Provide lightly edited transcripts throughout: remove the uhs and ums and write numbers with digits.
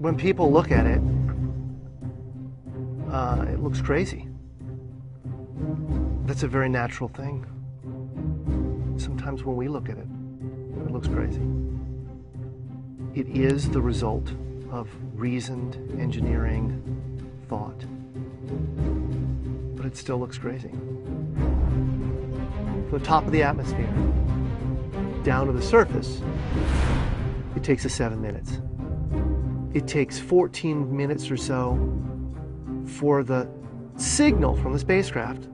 When people look at it, it looks crazy. That's a very natural thing. Sometimes when we look at it, it looks crazy. It is the result of reasoned engineering thought, but it still looks crazy. From the top of the atmosphere down to the surface, it takes us 7 minutes. It takes 14 minutes or so for the signal from the spacecraft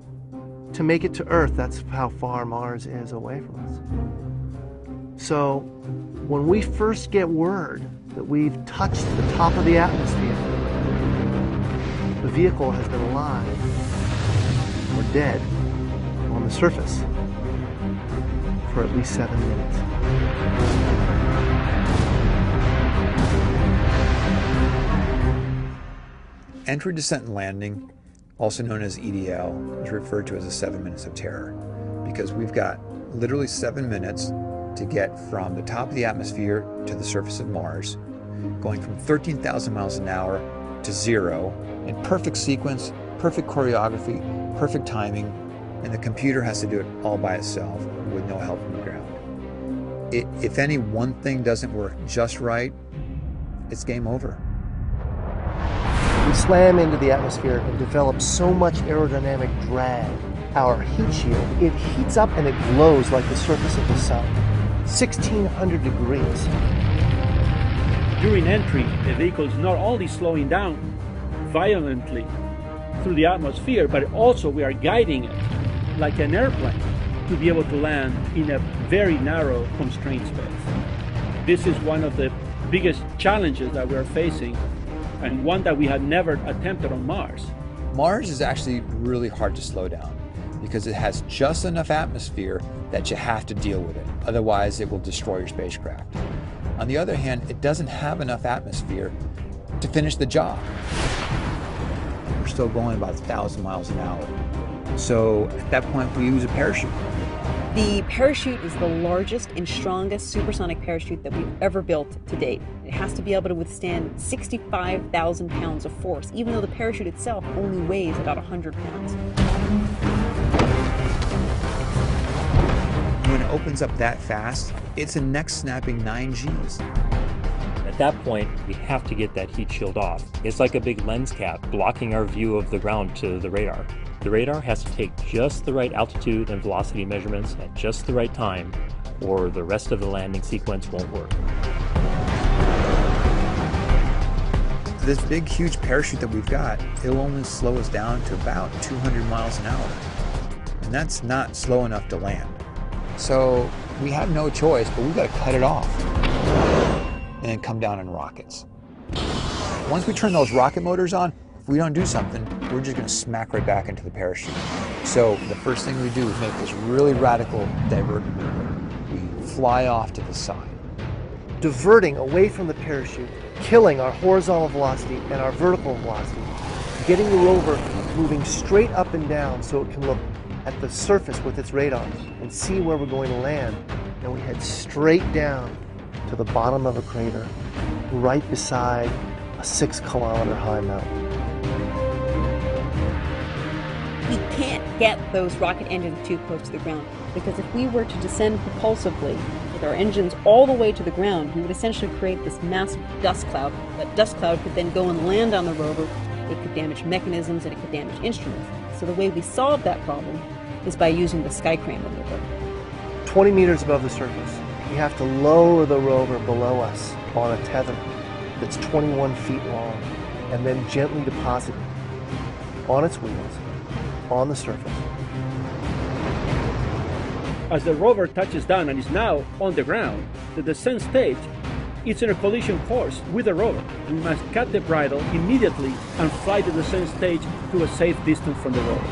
to make it to Earth. That's how far Mars is away from us. So when we first get word that we've touched the top of the atmosphere, the vehicle has been alive or dead on the surface for at least 7 minutes. Entry, descent, and landing, also known as EDL, is referred to as the 7 minutes of terror because we've got literally 7 minutes to get from the top of the atmosphere to the surface of Mars, going from 13,000 miles an hour to 0 in perfect sequence, perfect choreography, perfect timing, and the computer has to do it all by itself with no help from the ground. If any one thing doesn't work just right, it's game over. We slam into the atmosphere and develop so much aerodynamic drag. Our heat shield, it heats up and it glows like the surface of the sun. 1,600 degrees. During entry, the vehicle is not only slowing down violently through the atmosphere, but also we are guiding it like an airplane to be able to land in a very narrow, constrained space. This is one of the biggest challenges that we are facing, and one that we had never attempted on Mars. Mars is actually really hard to slow down because it has just enough atmosphere that you have to deal with it. Otherwise, it will destroy your spacecraft. On the other hand, it doesn't have enough atmosphere to finish the job. We're still going about 1,000 miles an hour. So at that point, we use a parachute. The parachute is the largest and strongest supersonic parachute that we've ever built to date. It has to be able to withstand 65,000 pounds of force, even though the parachute itself only weighs about 100 pounds. When it opens up that fast, it's a neck-snapping 9 Gs. At that point, we have to get that heat shield off. It's like a big lens cap blocking our view of the ground to the radar. The radar has to take just the right altitude and velocity measurements at just the right time, or the rest of the landing sequence won't work. This big, huge parachute that we've got, it'll only slow us down to about 200 miles an hour. And that's not slow enough to land. So we have no choice, but we've got to cut it off and then come down in rockets. Once we turn those rocket motors on, if we don't do something, we're just going to smack right back into the parachute. So the first thing we do is make this really radical divert maneuver. We fly off to the side. Diverting away from the parachute, killing our horizontal velocity and our vertical velocity, getting the rover moving straight up and down so it can look at the surface with its radar and see where we're going to land. And we head straight down to the bottom of a crater, right beside a 6-kilometer high mountain. We can't get those rocket engines too close to the ground, because if we were to descend propulsively with our engines all the way to the ground, we would essentially create this massive dust cloud. That dust cloud could then go and land on the rover. It could damage mechanisms and it could damage instruments. So the way we solve that problem is by using the sky crane maneuver. 20 meters above the surface, we have to lower the rover below us on a tether that's 21 feet long, and then gently deposit it on its wheels on the surface. As the rover touches down and is now on the ground, the descent stage is in a collision course with the rover. We must cut the bridle immediately and fly the descent stage to a safe distance from the rover.